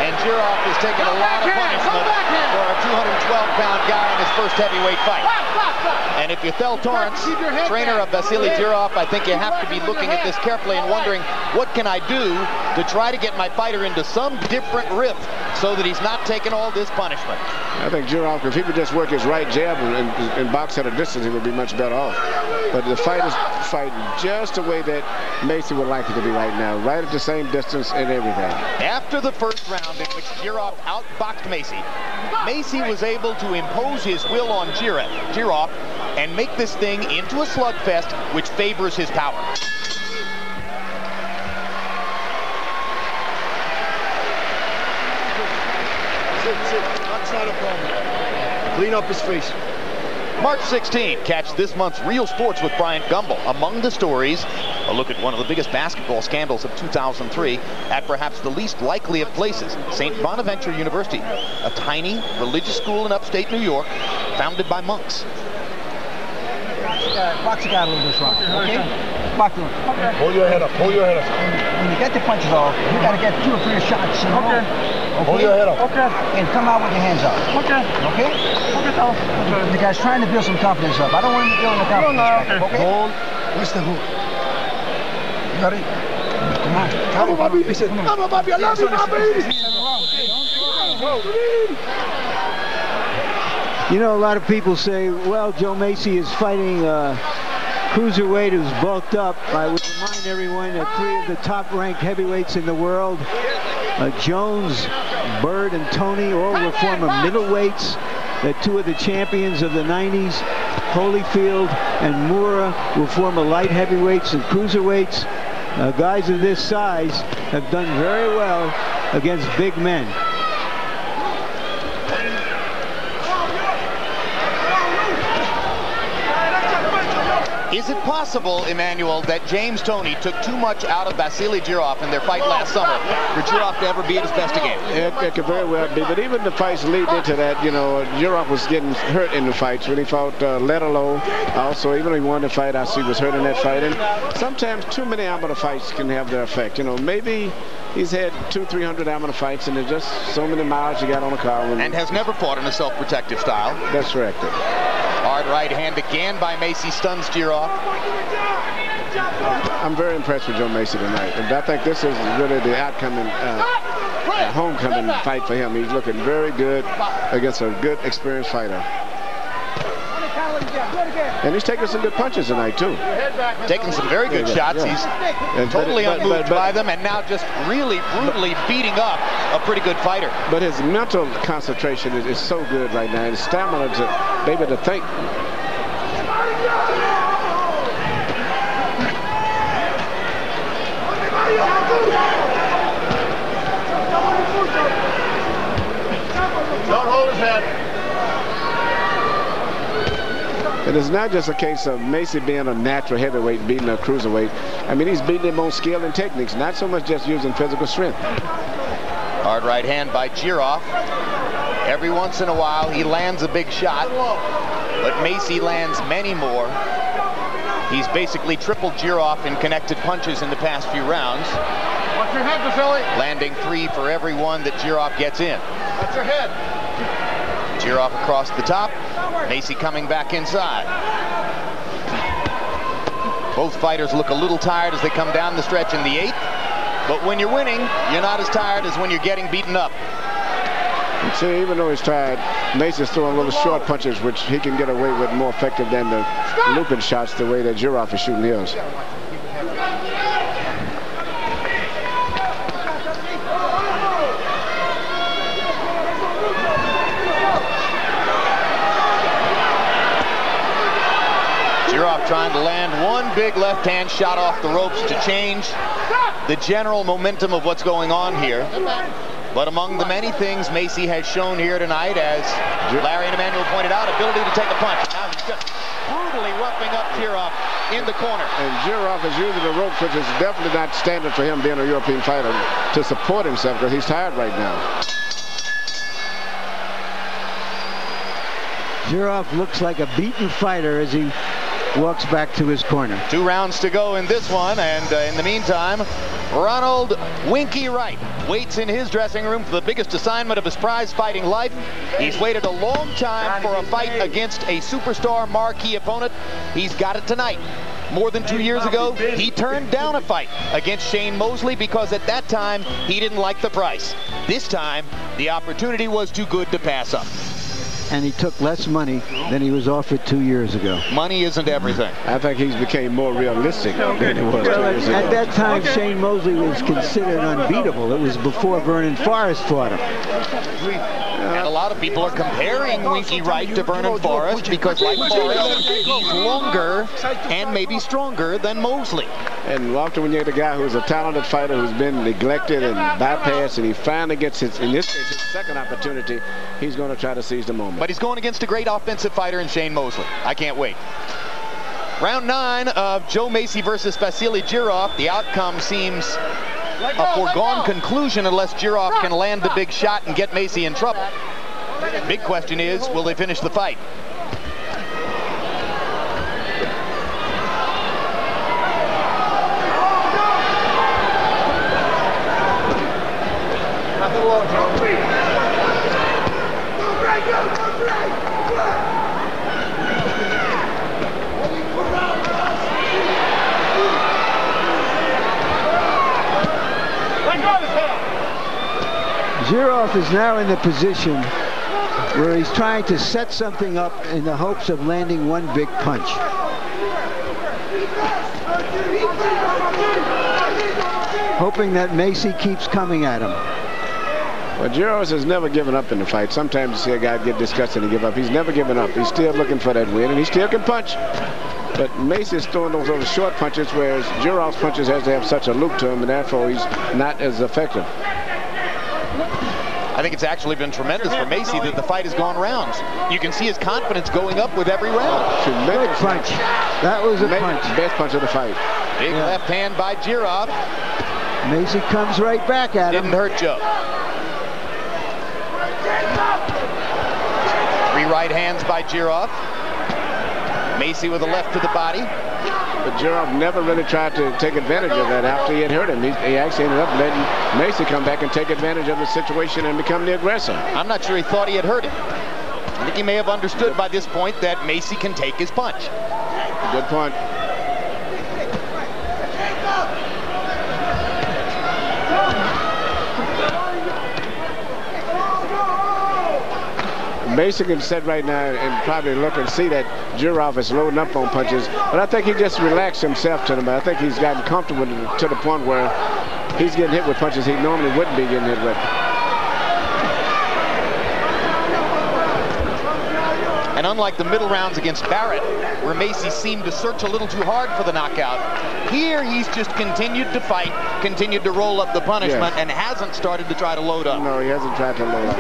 And Jirov has taken a lot of punishment for a 212-pound guy in his first heavyweight fight. And if you're Thel Torrence, trainer of Vasily Jirov, I think you have to be looking at this carefully and wondering, what can I do to try to get my fighter into some different riff so that he's not taking all this punishment? I think Jirov, if he would just work his right jab and box at a distance, he would be much better off. But the fight is fighting just the way that Macy would like it to be right now, right at the same distance and everything. After the first round in which Jirov outboxed Macy, Macy was able to impose his will on Jirov and make this thing into a slugfest which favors his power. Sit. That's not a problem. Clean up his face. March 16th, catch this month's Real Sports with Bryant Gumbel. Among the stories, a look at one of the biggest basketball scandals of 2003 at perhaps the least likely of places, St. Bonaventure University, a tiny religious school in upstate New York founded by monks. Box the guy a little bit strong, okay? Box him. Okay. Hold your head up. Hold your head up. When you get the punches off, you got to get 2 or 3 shots in a row. Okay. Hold your head up. Okay. And come out with your hands up. Okay. Okay? Okay. The guy's trying to build some confidence up. I don't want him to build the confidence up. Okay. Hold. Where's the hook? You got it? Come on. Come on, Bobby. Listen. Come on, Bobby. I love you, Bobby. You know, a lot of people say, well, Joe Macy is fighting cruiserweight who's bulked up. I would remind everyone that 3 of the top-ranked heavyweights in the world, Jones, Bird, and Tony, all were former middleweights. That 2 of the champions of the 90s, Holyfield and Moore, were former light heavyweights and cruiserweights. Guys of this size have done very well against big men. Is it possible, Emmanuel, that James Toney took too much out of Vasily Jirov in their fight last summer for Jirov to ever be at his best again? It could very well be, but even the fights leading into that, you know, Jirov was getting hurt in the fights when he fought Ledolo. Also, even though he won the fight, I see he was hurt in that fight. And sometimes too many amateur fights can have their effect. You know, maybe he's had 200-300 amateur fights, and there's just so many miles you got on the car. And has never fought in a self-protective style. That's correct. Hard right hand again by Macy, stuns Jirov. I'm very impressed with Joe Macy tonight. And I think this is really the outcoming, homecoming fight for him. He's looking very good against a good, experienced fighter. And he's taking some good punches tonight, too. Taking some very good shots. Yeah. He's totally unmoved by them and now just really brutally beating up a pretty good fighter. But his mental concentration is so good right now. His stamina to be able to think. Don't hold his head. And it's not just a case of Macy being a natural heavyweight beating a cruiserweight. I mean, he's beating him on skill and techniques, not so much just using physical strength. Hard right hand by Jirov. Every once in a while, he lands a big shot, but Macy lands many more. He's basically tripled Jirov in connected punches in the past few rounds. Watch your head, Vasily. Landing 3 for every one that Jirov gets in. Watch your head. Jirov across the top. Macy coming back inside. Both fighters look a little tired as they come down the stretch in the 8th. But when you're winning, you're not as tired as when you're getting beaten up. And see, even though he's tired, Macy's throwing little short punches, which he can get away with more effective than the looping shots the way that Jirov is shooting his. Jirov trying to land one big left-hand shot off the ropes to change the general momentum of what's going on here. But among the many things Macy has shown here tonight, as Larry and Emmanuel pointed out, ability to take a punch. Now he's just brutally roughing up Jirov in the corner. And Jirov is using the ropes, which is definitely not standard for him being a European fighter, to support himself because he's tired right now. Zurov looks like a beaten fighter as he walks back to his corner. 2 rounds to go in this one, and in the meantime, Ronald Winky Wright waits in his dressing room for the biggest assignment of his prize-fighting life. He's waited a long time for a fight against a superstar marquee opponent. He's got it tonight. More than 2 years ago, he turned down a fight against Shane Mosley because at that time, he didn't like the price. This time, the opportunity was too good to pass up. And he took less money than he was offered 2 years ago. Money isn't everything. I think he's became more realistic than he was 2 years ago. At that time, Shane Mosley was considered unbeatable. It was before Vernon Forrest fought him. And a lot of people are comparing Winky Wright to Vernon Forrest because, like Forrest, he's longer and maybe stronger than Mosley. And often when you get a guy who's a talented fighter who's been neglected and bypassed, and he finally gets his, in this case, his second opportunity, he's going to try to seize the moment. But he's going against a great offensive fighter in Shane Mosley. I can't wait. Round 9 of Joe Macy versus Vasily Jirov. The outcome seems a foregone conclusion unless Jirov can land the big shot and get Macy in trouble. Big question is, will they finish the fight? Jirov is now in the position where he's trying to set something up in the hopes of landing one big punch. Hoping that Macy keeps coming at him. Well, Jirov has never given up in the fight. Sometimes you see a guy get disgusted and give up. He's never given up. He's still looking for that win, and he still can punch. But Macy is throwing those little short punches, whereas Jirov's punches has to have such a loop to him, and therefore he's not as effective. I think it's actually been tremendous for Macy that the fight has gone rounds. You can see his confidence going up with every round. Tremendous punch. That was a punch. Best punch of the fight. Big left hand by Jirov. Macy comes right back at him. Didn't hurt Joe. 3 right hands by Jirov. Macy with a left to the body. But Jirov never really tried to take advantage of that after he had hurt him. He actually ended up letting Macy come back and take advantage of the situation and become the aggressor. I'm not sure he thought he had hurt him. I think he may have understood by this point that Macy can take his punch. Good point. Macy can sit right now and probably look and see that Jirov is loading up on punches, but I think he just relaxed himself to them. I think he's gotten comfortable to the point where he's getting hit with punches he normally wouldn't be getting hit with. And unlike the middle rounds against Barrett, where Macy seemed to search a little too hard for the knockout, here he's just continued to fight, continued to roll up the punishment, and hasn't started to try to load up. No, he hasn't tried to load up.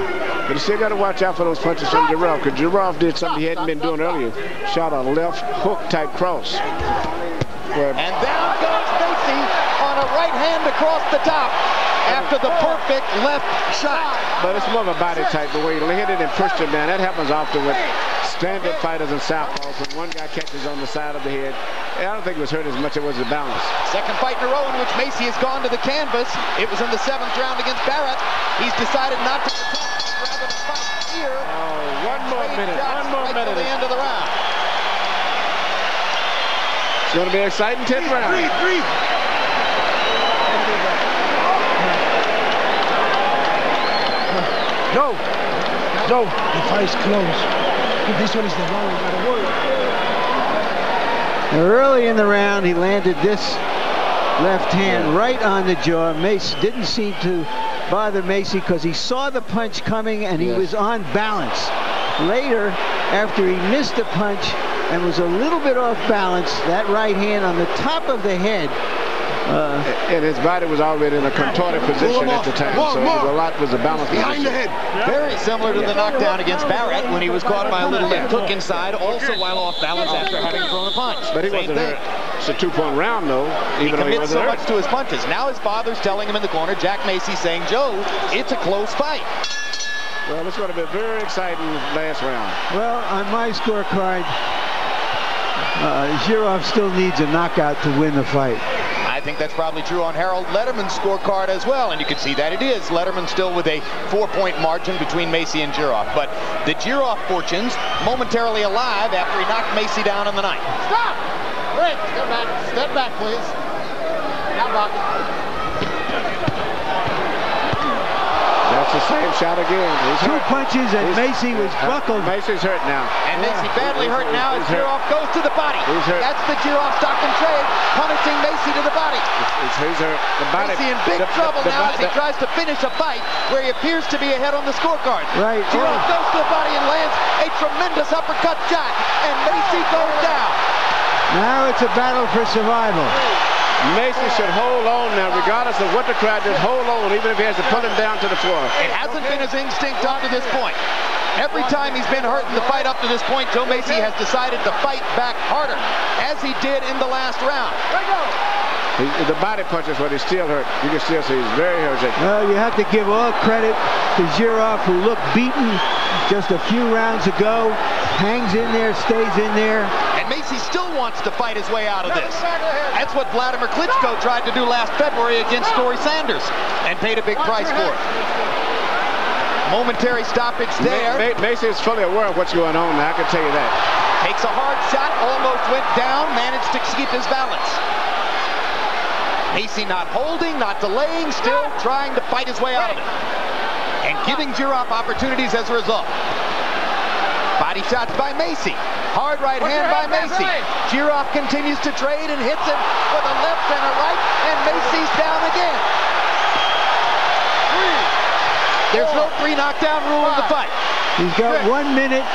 But you still got to watch out for those punches from Jirov, because Jirov did something he hadn't been doing earlier. Shot a left hook-type cross. And down goes Macy on a right hand across the top after the perfect left shot. But it's more of a body type, the way he hit it and pushed him down. That happens often with standard fighters and southpaws when one guy catches on the side of the head. I don't think it was hurt as much as it was the balance. Second fight in a row in which Macy has gone to the canvas. It was in the 7th round against Barrett. He's decided not to protect, rather than fight here. Oh, one more minute. Right to the end of the round. It's going to be an exciting 10th round. No, the fight's close. This one is the one we gotta work. Early in the round, he landed this left hand right on the jaw. Macy didn't seem to bother Macy because he saw the punch coming and he was on balance. Later, after he missed the punch and was a little bit off balance, that right hand on the top of the head. And his body was already in a contorted position at the time, so a lot was a balance behind the head. Very similar to the knockdown against Barrett when he was caught by a little left hook inside, also while off balance after having thrown a punch. But he wasn't hurt. It's a 2-point round, though. He commits so much to his punches. Now his father's telling him in the corner, Jack Macy saying, Joe, it's a close fight. Well, it's going to be a very exciting last round. Well, on my scorecard, Zhirov still needs a knockout to win the fight. I think that's probably true on Harold Lederman's scorecard as well, and you can see that it is. Lederman still with a 4-point margin between Macy and Zhirov, but the Zhirov fortunes momentarily alive after he knocked Macy down in the ninth. Stop! Wait, step back, please. Now back. That's the same shot again. He's 2 punches and Macy was buckled. Macy's hurt now. And Macy badly hurt now as Zhirov goes to the body. He's hurt. That's the Zhirov stock and trade, punishing Macy to the body. He's hurt. The body. Macy in big trouble now as he tries to finish a fight where he appears to be ahead on the scorecard. Right. Zhirov goes to the body and lands a tremendous uppercut shot, and Macy goes down. Now it's a battle for survival. Macy should hold on now, regardless of what the crowd does. Hold on, even if he has to pull him down to the floor. It hasn't been his instinct up to this point. Every time he's been hurt in the fight up to this point, Joe Macy has decided to fight back harder, as he did in the last round. The body punches, but he's still hurt. You can still see he's very hurt. Well, you have to give all credit to Zhirov, who looked beaten just a few rounds ago. Hangs in there, stays in there. And Macy still wants to fight his way out of this. That's what Vladimir Klitschko tried to do last February against Story Sanders and paid a big price for it. Momentary stoppage there. Macy is fully aware of what's going on now, I can tell you that. Takes a hard shot, almost went down, managed to keep his balance. Macy not holding, not delaying, still trying to fight his way out of it. And giving Zhirov opportunities as a result. Body shots by Macy. Hard right hand by Macy. Zhirov continues to trade and hits him with a left and a right, and Macy's down again. There's no 3 knockdown rule in the fight. He's got 1 minute.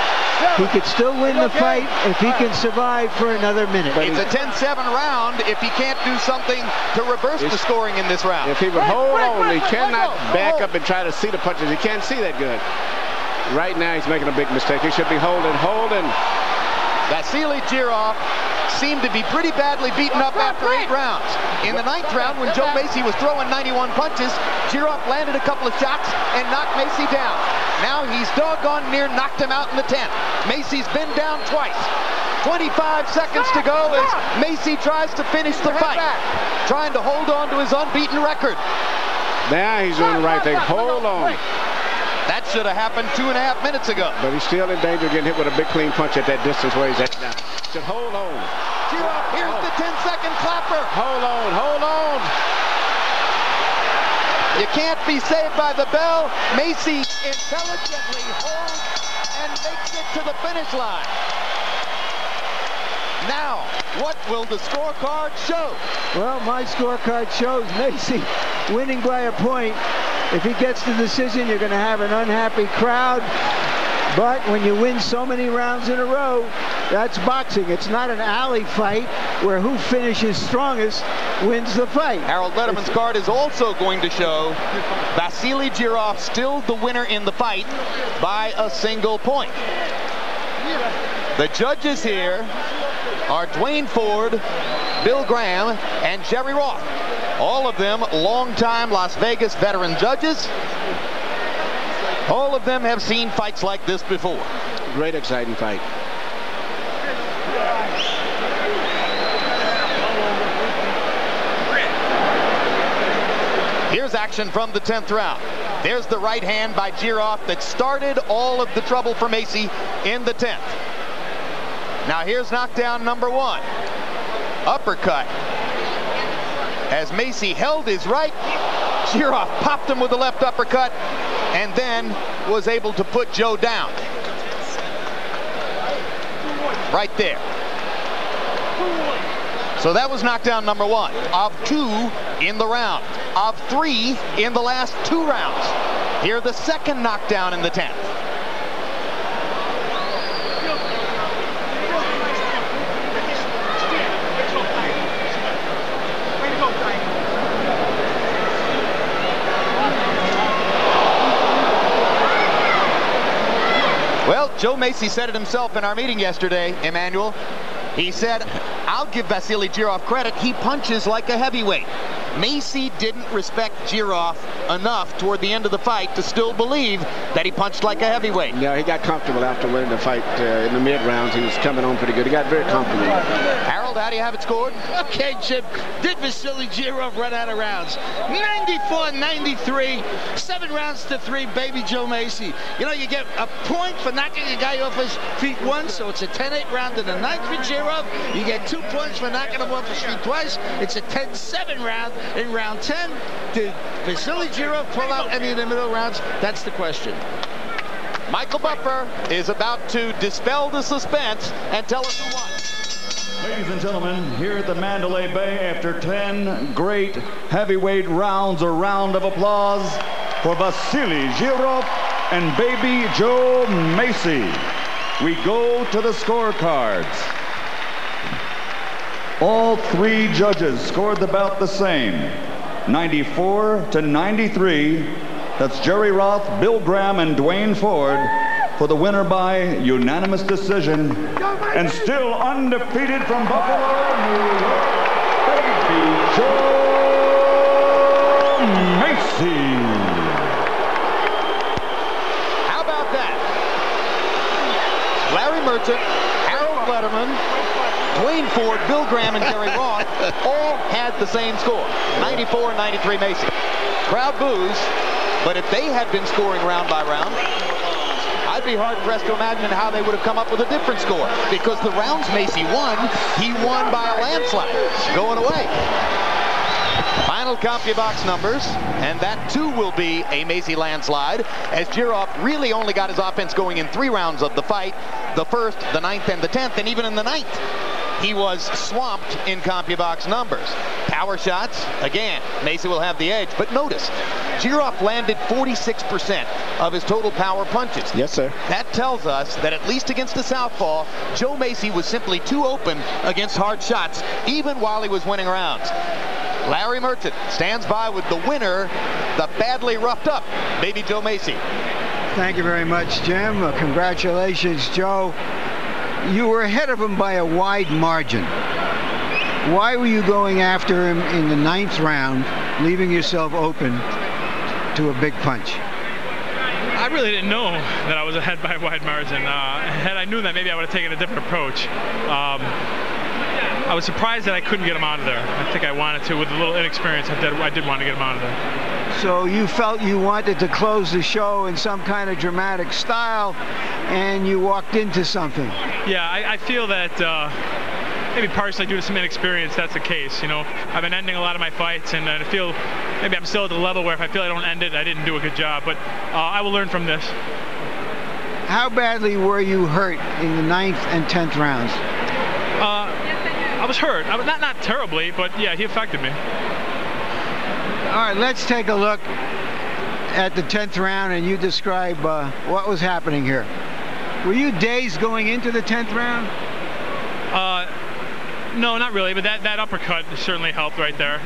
He could still win the fight if he can survive for another minute. It's a 10-7 round if he can't do something to reverse the scoring in this round. If he would hold on, he cannot back up and try to see the punches. He can't see that good. Right now, he's making a big mistake. He should be holding. Vasily Zhirov seemed to be pretty badly beaten up after 8 rounds. In the 9th round, when Joe Macy was throwing 91 punches, Zhirov landed a couple of shots and knocked Macy down. Now he's doggone near knocked him out in the 10th. Macy's been down twice. 25 seconds to go as Macy tries to finish the fight, trying to hold on to his unbeaten record. Now he's doing the right thing. Hold on. That should have happened 2.5 minutes ago. But he's still in danger of getting hit with a big clean punch at that distance where he's at now. Should hold on. Zhirov, here's the 10-second clapper. Hold on. You can't be saved by the bell. Macy intelligently holds and makes it to the finish line. Now, what will the scorecard show? Well, my scorecard shows Macy winning by a point. If he gets the decision, you're going to have an unhappy crowd. But when you win so many rounds in a row, that's boxing. It's not an alley fight where who finishes strongest wins the fight. Harold Lederman's card is also going to show Vasily Zhirov still the winner in the fight by a single point. The judges here are Dwayne Ford, Bill Graham, and Jerry Roth. All of them longtime Las Vegas veteran judges. All of them have seen fights like this before. Great exciting fight. Here's action from the 10th round. There's the right hand by Zhirov that started all of the trouble for Macy in the 10th. Now here's knockdown number 1. Uppercut. As Macy held his right, Zhirov popped him with a left uppercut and then was able to put Joe down. Right there. So that was knockdown number 1 of 2 in the round, of 3 in the last 2 rounds. Here the second knockdown in the 10th. Well, Joe Macy said it himself in our meeting yesterday, Emmanuel. He said, I'll give Vasily Zhirov credit. He punches like a heavyweight. Macy didn't respect Jirov enough toward the end of the fight to still believe that he punched like a heavyweight. Yeah, he got comfortable after winning the fight in the mid-rounds. He was coming on pretty good. He got very comfortable. Harold, how do you have it scored? Okay, Jim. Did Vasily Jirov run out of rounds? 94-93, 7 rounds to 3, baby Joe Macy. You know, you get a point for knocking a guy off his feet once, so it's a 10-8 round in the 9th for Jirov. You get 2 points for knocking him off his feet twice. It's a 10-7 round in round 10. Did Vasily Jirov pull out any of the middle rounds? That's the question. Michael Buffer is about to dispel the suspense and tell us who won. Ladies and gentlemen, here at the Mandalay Bay, after 10 great heavyweight rounds, a round of applause for Vasily Jirov and baby Joe Macy. We go to the scorecards. All 3 judges scored about the same, 94-93. That's Jerry Roth, Bill Graham, and Dwayne Ford for the winner by unanimous decision. And still undefeated from Buffalo, New York, baby Joe Macy. How about that? Larry Merchant, Harold Letterman, Dwayne Ford, Bill Graham, and Jerry Roth all had the same score, 94-93 Macy. Crowd boos, but if they had been scoring round by round, I'd be hard-pressed to imagine how they would have come up with a different score, because the rounds Macy won, he won by a landslide, going away. Final CompuBox numbers, and that too will be a Macy landslide, as Jirov really only got his offense going in 3 rounds of the fight, the 1st, the 9th, and the 10th, and even in the 9th, he was swamped in CompuBox numbers. Power shots, again, Macy will have the edge, but notice, Jirov landed 46% of his total power punches. Yes, sir. That tells us that at least against the southpaw, Joe Macy was simply too open against hard shots, even while he was winning rounds. Larry Merchant stands by with the winner, the badly roughed up baby Joe Macy. Thank you very much, Jim. Congratulations, Joe. You were ahead of him by a wide margin. Why were you going after him in the 9th round, leaving yourself open to a big punch? I really didn't know that I was ahead by a wide margin. Had I knew that, maybe I would have taken a different approach. I was surprised that I couldn't get him out of there. I think I wanted to. With a little inexperience, I did want to get him out of there. So you felt you wanted to close the show in some kind of dramatic style, and you walked into something. Yeah, I feel that maybe partially due to some inexperience, that's the case. You know, I've been ending a lot of my fights, and I feel maybe I'm still at the level where if I feel I don't end it, I didn't do a good job. But I will learn from this. How badly were you hurt in the 9th and 10th rounds? I was hurt. Not terribly, but yeah, he affected me. All right, let's take a look at the 10th round, and you describe what was happening here. Were you dazed going into the 10th round? No, not really, but that uppercut certainly helped right there.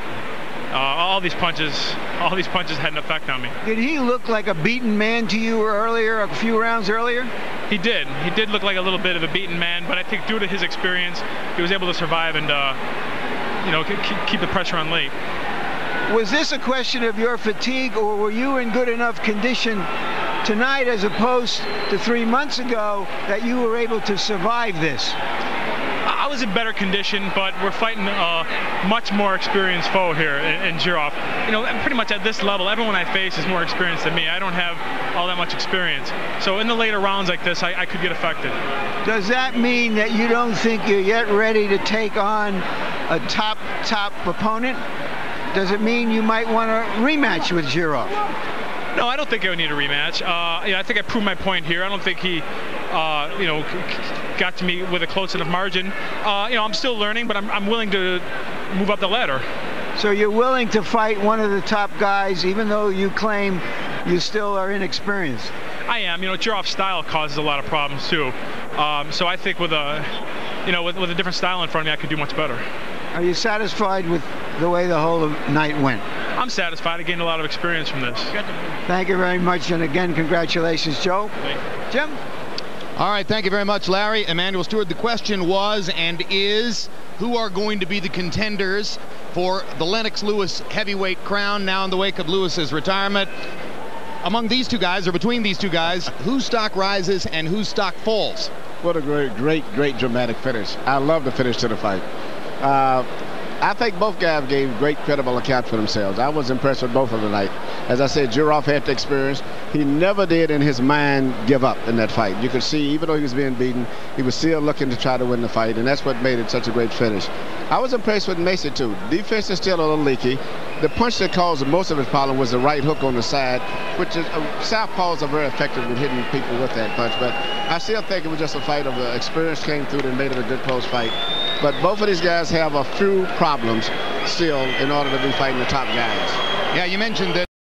All these punches had an effect on me. Did he look like a beaten man to you earlier, a few rounds earlier? He did. He did look like a little bit of a beaten man, but I think due to his experience, he was able to survive and you know, keep the pressure on late. Was this a question of your fatigue, or were you in good enough condition tonight as opposed to 3 months ago that you were able to survive this? I was in better condition, but we're fighting a much more experienced foe here in Jirov. You know, pretty much at this level, everyone I face is more experienced than me. I don't have all that much experience. So in the later rounds like this, I could get affected. Does that mean that you don't think you're yet ready to take on a top opponent? Does it mean you might want a rematch with Jirov? No, I don't think I would need a rematch. I think I proved my point here. I don't think he, you know, got to me with a close enough margin. You know, I'm still learning, but I'm willing to move up the ladder. So you're willing to fight one of the top guys, even though you claim you still are inexperienced? I am. You know, Jirov's style causes a lot of problems too. So I think with a, you know, with a different style in front of me, I could do much better. Are you satisfied with the way the whole night went? I'm satisfied. I gained a lot of experience from this. Thank you very much, and again, congratulations, Joe. Thank you. Jim? All right, thank you very much, Larry. Emanuel Stewart, the question was and is, who are going to be the contenders for the Lennox Lewis heavyweight crown now in the wake of Lewis's retirement? Among these two guys, or between these two guys, whose stock rises and whose stock falls? What a great dramatic finish. I love the finish to the fight. I think both guys gave great credible accounts for themselves. I was impressed with both of them tonight. As I said, Jirov had the experience. He never did in his mind give up in that fight. You could see, even though he was being beaten, he was still looking to try to win the fight, and that's what made it such a great finish. I was impressed with Macy, too. Defense is still a little leaky. The punch that caused most of his problem was the right hook on the side, which is southpaws are very effective in hitting people with that punch. But I still think it was just a fight of experience came through and made it a good close fight. But both of these guys have a few problems still in order to be fighting the top guys. Yeah, you mentioned that